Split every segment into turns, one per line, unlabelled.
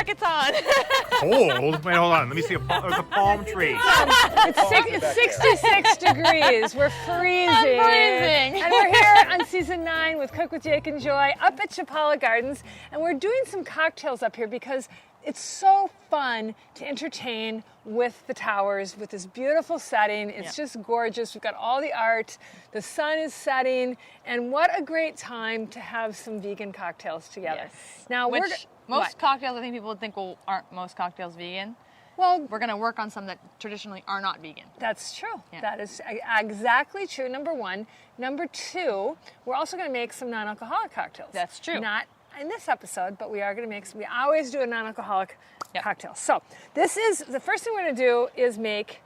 jackets on.
Cold? Wait, hold on. Let me see. There's a palm tree.
It's 66 degrees. We're freezing.
I'm freezing.
And we're here on season 9 with Cook with Jake and Joy up at Chapala Gardens. And we're doing some cocktails up here because it's so fun to entertain with the towers, with this beautiful setting. It's just gorgeous. We've got all the art. The sun is setting. And what a great time to have some vegan cocktails together.
Yes.
Now,
most cocktails, I think people would think, well, aren't most cocktails vegan?
Well,
we're going to work on some that traditionally are not vegan.
That's true.
Yeah.
That is exactly true, number one. Number two, we're also going to make some non-alcoholic cocktails.
That's true.
Not in this episode, but we are going to make some. We always do a non-alcoholic cocktail. So this is, the first thing we're going to do is make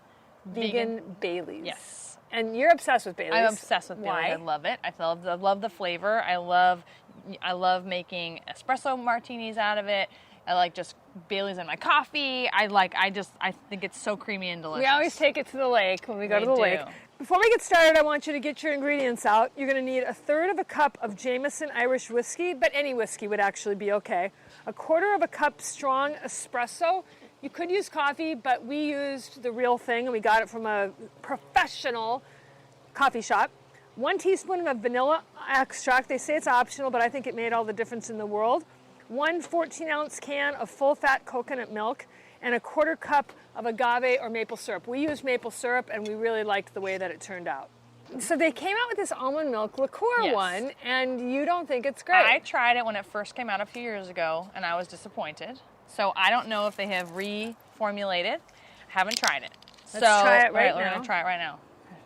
vegan Baileys.
Yes.
And you're obsessed with Baileys.
I'm obsessed with
Why?
Baileys. I love it. I love the flavor. I love making espresso martinis out of it. I like just Baileys in my coffee. I think it's so creamy and delicious.
We always take it to the lake when we go to the
We
lake.
do.
Before we get started, I want you to get your ingredients out. You're going to need 1/3 cup of Jameson Irish whiskey, but any whiskey would actually be okay. 1/4 cup Strong Espresso. You could use coffee, but we used the real thing, and we got it from a professional coffee shop. 1 teaspoon of vanilla extract. They say it's optional, but I think it made all the difference in the world. 1 14-ounce can of full-fat coconut milk, and 1/4 cup of agave or maple syrup. We used maple syrup, and we really liked the way that it turned out. So they came out with this almond milk liqueur one, and you don't think it's great.
I tried it when it first came out a few years ago, and I was disappointed. So I don't know if they have reformulated. Haven't tried it.
Let's try it right now.
We're going to try it right now.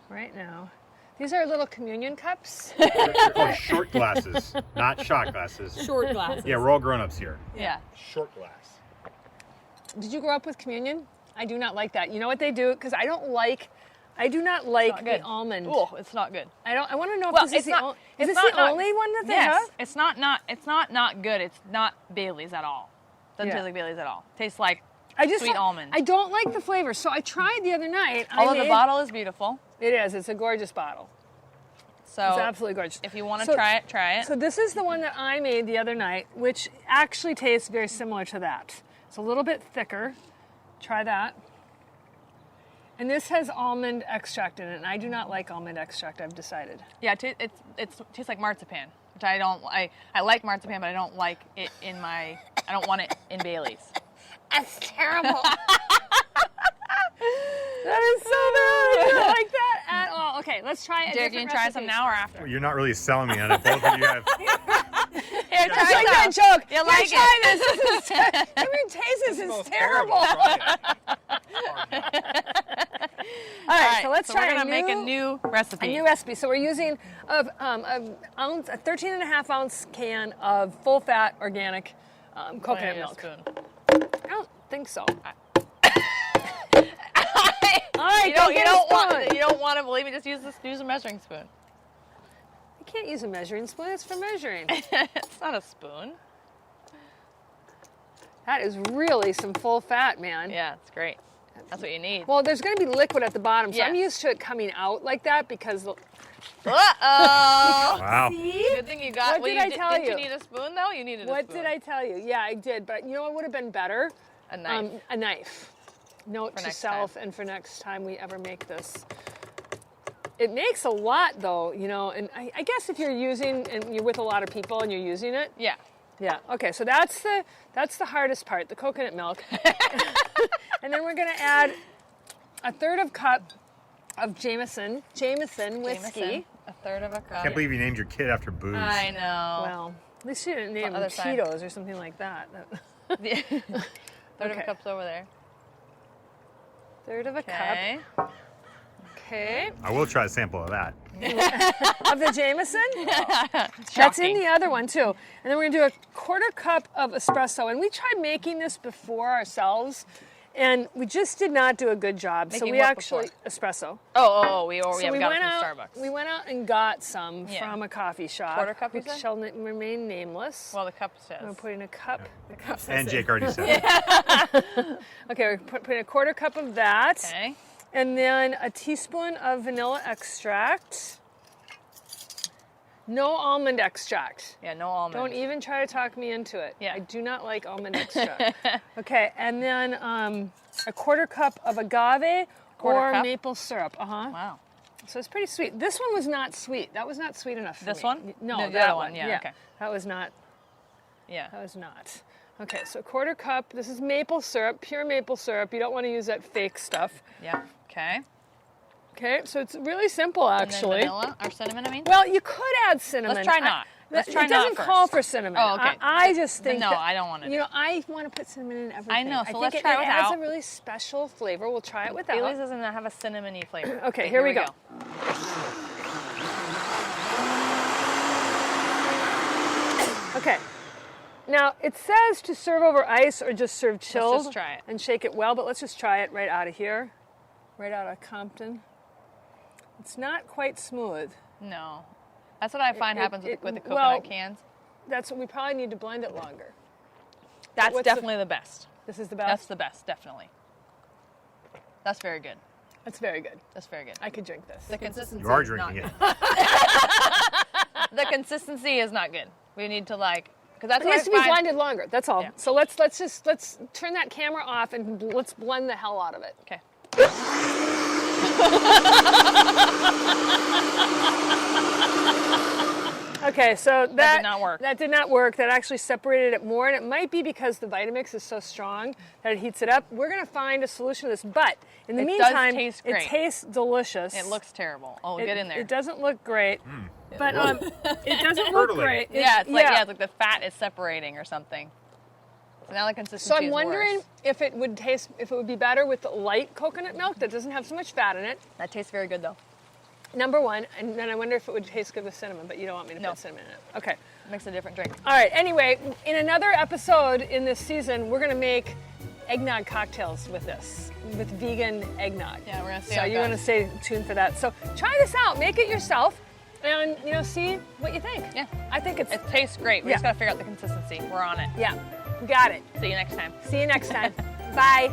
Right now. These are little communion cups.
They're called short glasses, not shot glasses.
Short glasses.
Yeah, we're all grown-ups here.
Yeah.
Short glass.
Did you grow up with communion? I do not like that. You know what they do? Because I do not like the almond.
Oh, it's not good.
I want to know if
Well,
this is the
not
only one that they
yes,
have?
it's not good. It's not Baileys at all. Doesn't taste like Baileys at all. Tastes like sweet almond.
I don't like the flavor. So I tried the other night.
Although the bottle is beautiful.
It is. It's a gorgeous bottle.
So
It's absolutely gorgeous.
If you want to try it.
So this is the one that I made the other night, which actually tastes very similar to that. It's a little bit thicker. Try that. And this has almond extract in it, and I do not like almond extract, I've decided.
Yeah, it tastes like marzipan, which I don't. I like marzipan, but I don't like it in my. I don't want it in Baileys.
That's terrible. That is so bad. I don't like that at all. Okay, let's try it.
Jake, you can try some now or after?
You're not really selling me on it. Both of you have.
Here,
It's like that joke.
You like
try
it?
this. Come here and taste this. It's terrible. All right, so let's try
we're gonna make a new recipe.
A new recipe. So we're using a 13.5-ounce can of full-fat organic coconut milk. I don't think so. All right,
you don't want to believe me. Just use a measuring spoon.
You can't use a measuring spoon. It's for measuring.
It's not a spoon.
That is really some full fat, man.
Yeah, it's great. That's what you need.
Well, there's going to be liquid at the bottom, so
Yes.
I'm used to it coming out like that because.
Uh-oh.
Wow.
Good thing you got.
What did I tell
Did
you?
you need a spoon though? You needed a spoon.
What did I tell you? Yeah, I did, but you know what would have been better?
A knife.
A knife. Note to
next
self, and for next time we ever make this. It makes a lot, though, you know, and I guess if you're using, and you're with a lot of people and you're using it.
Yeah.
Yeah. Okay, so that's the hardest part, the coconut milk. And then we're going to add 1/3 cup of Jameson whiskey.
Jameson, 1/3 cup.
I can't believe you named your kid after booze.
I know.
Well, at least you didn't name them
other side.
Cheetos or something like that.
1/3 cup's over there.
1/3
Okay.
cup. Okay.
I will try a sample of that.
Of the Jameson? That's in the other one too. And then we're gonna do 1/4 cup of espresso. And we tried making this before ourselves, and we just did not do a good job. So
Making
we
what
actually espresso.
We
So
haven't
we
got
went
it
out.
from Starbucks.
We went out and got some
Yeah.
from a coffee shop.
1/4 cup, you
which
said?
shall remain nameless.
Well, the cup says.
I'm putting a cup. The cup says
And
it.
Jake already said it.
Okay, we're putting 1/4 cup of that.
Okay.
And then a teaspoon of vanilla extract. No almond extract.
Yeah, no almond.
Don't even try to talk me into it.
Yeah.
I do not like almond extract. Okay, and then a quarter cup of agave or
cup?
maple syrup.
Wow.
So it's pretty sweet. This one was not sweet. That was not sweet enough for
This
me.
one?
No,
No, the
that
other one. Yeah, okay.
That was not.
Yeah.
That was not. Okay, so quarter cup. This is maple syrup, pure maple syrup. You don't want to use that fake stuff.
Yeah. Okay.
Okay, so it's really simple
And
actually.
then vanilla or cinnamon, I mean?
Well, you could add cinnamon.
Let's try not. Let's try
it doesn't
not
call
first.
for cinnamon.
Oh, okay.
I just think
No,
that,
I don't want to.
You know, I want to put cinnamon in everything.
I know, so
think
let's try it
it adds a
without.
really special flavor. We'll try it without.
Bailey's doesn't have a cinnamony flavor.
Okay, here we go. Okay. Now, it says to serve over ice or just serve chilled.
Let's just try it.
And shake it well, but let's just try it right out of here. Right out of Compton. It's not quite smooth.
No. That's what I find happens with the coconut
well,
cans.
That's what we probably need to blend it longer.
That's
what's
definitely the best.
This is the best?
That's the best, definitely. That's very good.
That's very good.
That's very good.
I could drink this.
The consistency.
You are
is not
drinking
good.
it.
The consistency is not good. We need to because that's
It
what
needs to
I
be
find.
blended longer. That's all.
Yeah.
So let's turn that camera off and let's blend the hell out of it.
Okay.
Okay, so that
did not work.
That did not work. That actually separated it more, and it might be because the Vitamix is so strong that it heats it up. We're gonna find a solution to this, but in the
It does
meantime,
taste
it
great.
tastes delicious.
It looks terrible. Oh,
It-
get in there.
It doesn't look great, but it doesn't look
Curdling.
great.
Yeah, it's like the fat is separating or something. So now the consistency
So I'm
is
wondering
worse.
if it would be better with the light coconut milk that doesn't have so much fat in it.
That tastes very good though.
Number one, and then I wonder if it would taste good with cinnamon, but you don't want me to
No.
put cinnamon in it. Okay.
It makes a different drink.
All right. Anyway, in another episode in this season, we're gonna make eggnog cocktails with this, with vegan eggnog.
Yeah, we're gonna see
So
how it
you want to
goes.
stay tuned for that. So try this out, make it yourself, and see what you think.
Yeah.
I think
It tastes great. We
Yeah.
just gotta figure out the consistency. We're on it.
yeah, we got it.
See you next time.
See you next time. Bye.